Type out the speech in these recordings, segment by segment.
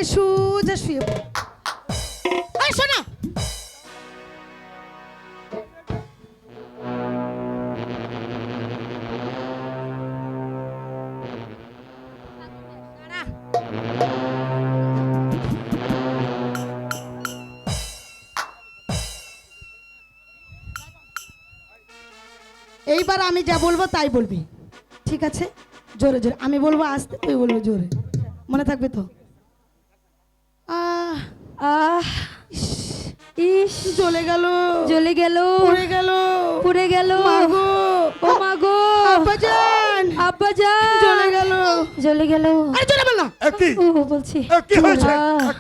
একেবারে সোজা শুয়ে পড়। এই শোনো, এইবার আমি যা বলবো তাই বলবি, ঠিক আছে? জোরে জোরে আমি বলবো, আসতে তুই বলবি জোরে, মনে থাকবে তো? আহ আহ ইস জ্বলে গেল, জ্বলে গেল, পড়ে গেল, পুড়ে গেল। মাগো, ও মা গো, আব্বাজান, আব্বাজান জ্বলে গেল, জ্বলে গেল। আরে জোরে বল না। কি ও বলছি কি হয়েছে?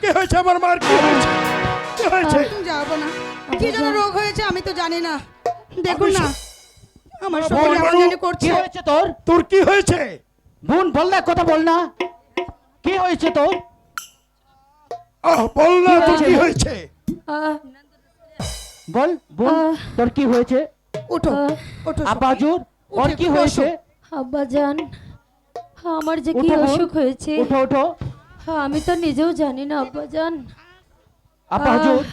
কি হয়েছে আমার মার? কি হয়েছে? কি হয়েছে? যাবো না, কি যেন রোগ হয়েছে আমি তো জানি না। দেখুন আমি না, আমার শরীর বল, কেমন বল। জানি কি করছে। হয়েছে তোর? তোর কি হয়েছে? বোন বল না, কথা বল না, কি হয়েছে তোর? বল না, তোর কি হয়েছে? হয়েছে? আহ, বল বোন, তোর কি হয়েছে? ওঠো আহ, ওঠো, আব্বাজুর ওর উঠে কি বসো। হয়েছে? আব্বাজান আমার যে কি ওঠো বোন, অসুখ হয়েছে ওঠো ওঠো। আমি তো নিজেও জানি না আব্বাজান। আব্বাজুর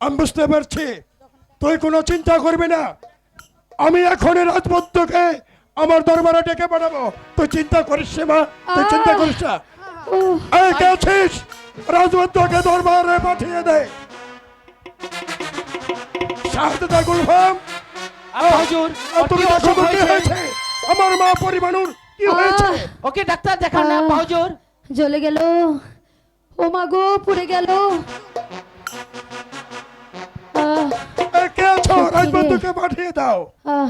আমি বুঝতে পারছি, তুই কোনো চিন্তা করবি না। আমি এখন রাজবদ্ধকে আমার দরবারে ডেকে পাঠাবো। তুই চিন্তা করিস না মা, তুই চিন্তা করিস না। উহ, এই কে আছিস? রাজবদ্ধকে দরবারে পাঠিয়ে দে। শাহাদাত গুলফাম, আব্বাজুর ওর তুমি কি দেখো অসুখ তো কি হয়েছে? হয়েছে? আমার মা পরিমাণুর কি হয়েছে? ওকে ডাক্তার দেখান না আব্বাজুর। জ্বলে গেল, ও মা গো পুড়ে গেল। আহ, কে আছো? রাজবদ্ধকে পাঠিয়ে দাও। আহ,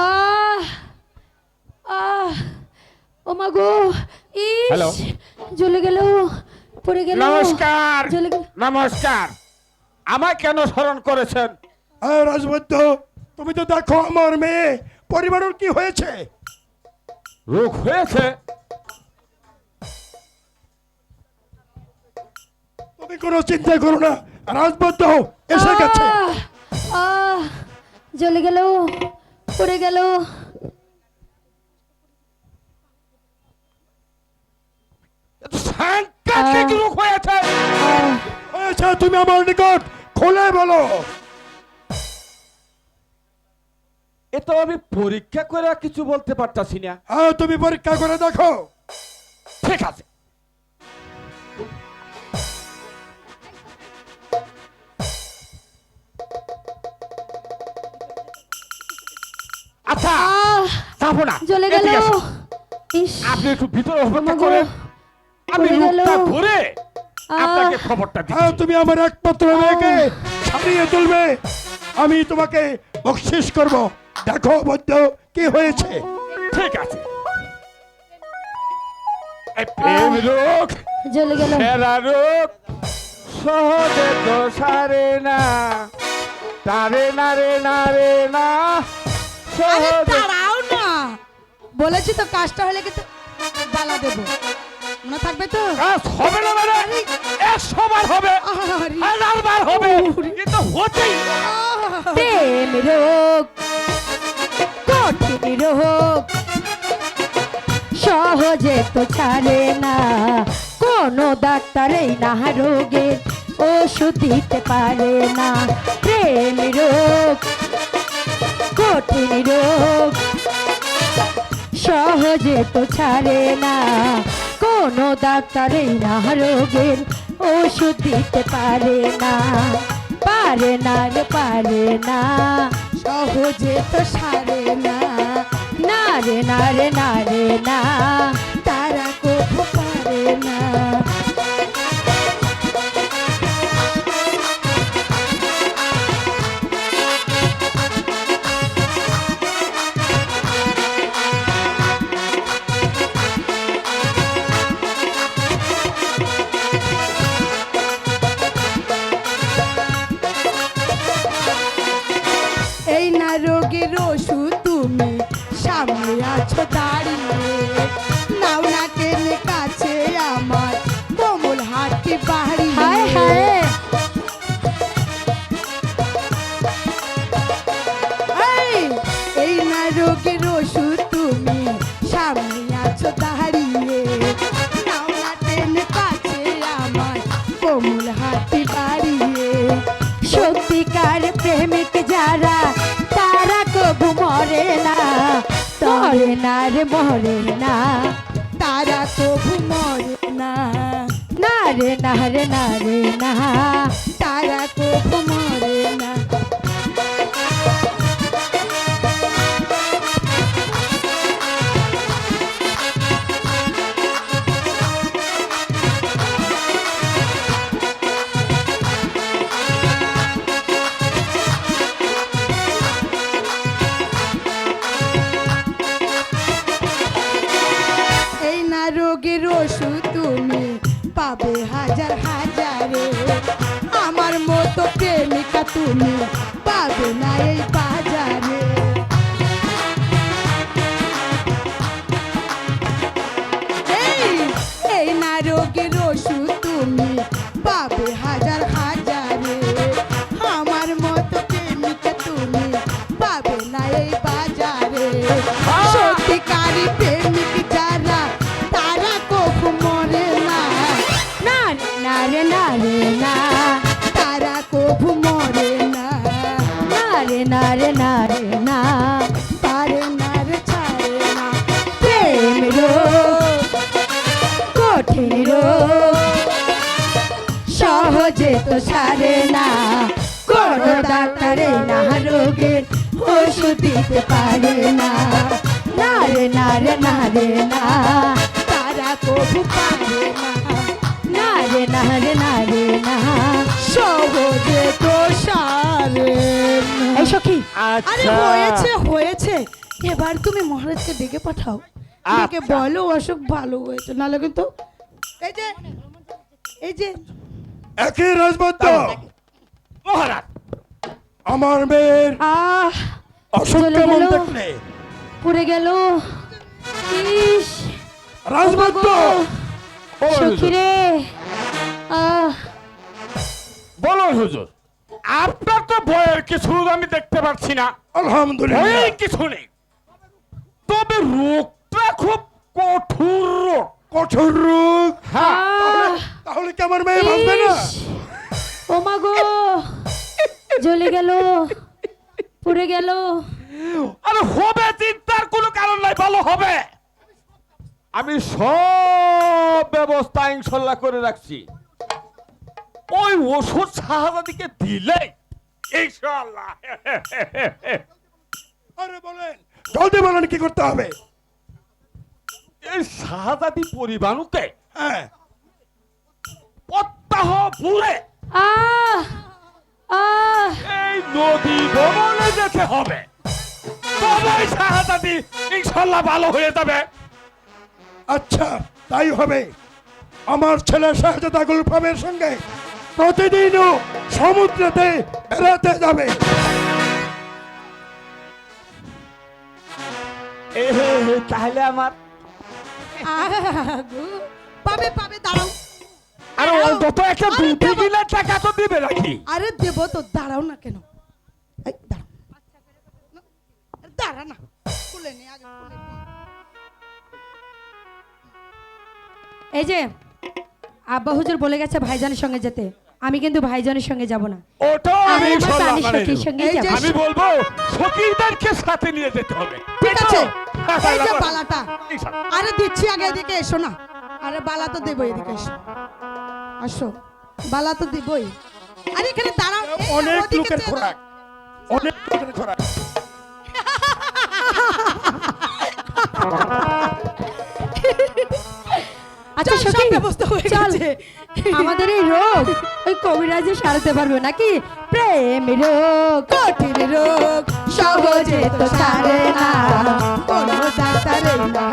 আহ, আহ, ও মা গো, হ্যালো। ইস জ্বলে গেল, পুড়ে গেল। নমস্কার, জ্বলে গেল। নমস্কার। আমায় কেন স্মরণ করেছেন? রাজবদ্ধ, তুমি তো দেখো আমার মেয়ে পরিবারের কি হয়েছে। রোগ হয়েছে? তুমি কোনো চিন্তা করো না, রাজবদ্ধ এসে গেছে। আহ, আহ, জ্বলে গেল, পুড়ে গেল। সাংঘাতিক রোগ হয়েছে। আহ, হয়েছে, তুমি আমার নিকট খুলে বলো। এ তো আমি পরীক্ষা করে কিছু বলতে পারতাছি না। তুমি পরীক্ষা করে দেখো। ঠিক আছে। আচ্ছা, আহ, যাবো না, জ্বলে গেল। এদিকে আসুন। ইস আপনি একটু ভিতরে অপেক্ষা আমাগো, করেন, আমি পড়ে গেল। রোগটা ধরে আপনাকে আহ, খবরটা দিচ্ছি। তুমি আমার একমাত্র মেয়েকে ছাড়িয়ে তুলবে, আমি তোমাকে বকশিস করব। দেখো বদ্ধ কি হয়েছে। ঠিক আছে। এই প্রেম রোগ জ্বলে গেল। সেরা রোগ, সহজে তো সারে না, তারে না রে না রে না, আরে সহজে। দাঁড়াও না, বলেছি তো কাজটা হলে কিন্তু বালা দেবো, মনে থাকবে তো? কাজ হবে না মানে 100 বার হবে, আরে, 1000 বার হবে, কিন্তু হতেই না। প্রেম রোগ কঠিন রোগ, সহজে তো ছাড়ে না, কোনো ডাক্তারই না রোগের ওষুধ দিতে পারে না। প্রেম রোগ কঠিন রোগ, সহজে তো ছাড়ে না, কোনো ডাক্তারই না রোগের ওষুধ দিতে পারে না। পারে না রে পারে না, সহজে তো সারে না, না রে না রে না রে না। তারা কোথাও পারে না। এই না রোগের ওষুধ তুমি সামনে আছো দাঁড়িয়ে, নাও না টেনে কাছে আমার কোমল হাতটি বাড়িয়ে। হায় হায়, এই, এই মরে না রে মরে না তারা কভু মরে না, না রে না রে না রে না তারা কভু মরে না। এই না রোগের ওষুধ তুমি পাবে হাজার হাজারে, আমার মতো প্রেমিকা তুমি পাবে না এই বাজারে। এই না রোগের ওষুধ তুমি পাবে হাজার হাজারে, আমার মতো প্রেমিকা তুমি পাবে না এই বাজারে। সত্যিকারী প্রেমিক যারা তারা কভু মরে না, না রে না রে না তারা কভু মরে না, না রে না রে না রে না পারে না রে ছাড়ে না। প্রেম রোগ কঠিন রোগ সহজে তো সারে না, কোন ডাক্তারে না রোগের ওষুধ দিতে পারে না, না রে না রে না রে না তারা কভু পারে না, না রে না রে না রে না সহজে তো সারে না। এই সখী আরে আচ্ছা হয়েছে হয়েছে, এবার তুমি মহারাজকে ডেকে পাঠাও, ডেকে আচ্ছা। বলো অসুখ ভালো হয়েছে, নাহলে কিন্তু এই যে এই যে একই রাজবদ্ধ মহারাজ আমার মেয়ের আহ অসুখ চলে কেমন গেল। দেখলে? পুড়ে গেল ইস রাজবদ্ধ সখী রে আহ বলুন হুজুর, আপনার তো বইয়ের কিছু আমি দেখতে পাচ্ছি না, আলহামদুলিল্লাহ বইয়ের কিছু নেই, তবে রোগটা খুব কঠোর রোগ। কঠোর রোগ। হ্যাঁ আহ, তাহলে কি আমার মেয়ে বাঁচবে না? ইস, ও মা গো জ্বলে গেল পুড়ে গেল আরে হবে, চিন্তার কোনো কারণ নাই, ভালো হবে। আমি সব ব্যবস্থা ইনশাল্লাহ করে রাখছি, ওই ওষুধ শাহজাদিকে দিলে ইনশাল্লাহ। আরে বলেন, জলদি বলেন কি করতে হবে? এই শাহজাদি পরিবাণুতে হ্যাঁ, প্রত্যাহ পুরে আহ আহ এই নদী ভ্রমণে যেতে হবে, তবে শাহজাদি ইনশাল্লাহ ভালো হয়ে যাবে। আচ্ছা তাই হবে। আমার ছেলে শাহজাদা গুলফামের সঙ্গে প্রতিদিনও সমুদ্রেতে বেড়াতে যাবে। তাহলে আমার আগো, পাবে পাবে, দাঁড়াও। আরে অন্তত একটা আরে দুটি দেব- দিলে টাকা তো দিবে নাকি? আরে দেব তো, দাঁড়াও না কেন? এই দাঁড়াও, আরে দাঁড়া না, খুলে নে আগে, খুলে নে। এই যে আব্বা হুজুর বলে গেছে ভাইজানের সঙ্গে যেতে, আমি কিন্তু ভাইজানের সঙ্গে যাব না, ওটা আমি আমি আমার ইনশাল্লাহ প্রাণী মানে সখীর নেব। সঙ্গে এই যে যাব আমি বলবো সখীদেরকে সাথে নিয়ে যেতে হবে। ঠিক আছে, এই যে ইনশাল্লাহ। বালাটা, ইনশাল্লাহ। আরে দিচ্ছি, আগে এদিকে এসো না। আরে বালা তো দেবো, এদিকে এসো, আসো, বালা তো দিবই। আরে এখানে দাঁড়াও, এই যে অনেক ওদিকে লোকের চেয়ে খোরাক, অনেক লোকের খোরাক। আচ্ছা চল, সব সখী ব্যবস্থা হয়ে চল গেছে। আমাদের এই রোগ ওই কবিরাজে সারাতে পারবে নাকি? প্রেম রোগ কঠিন রোগ সহজে তো সারে না, কোনো ডাক্তারের না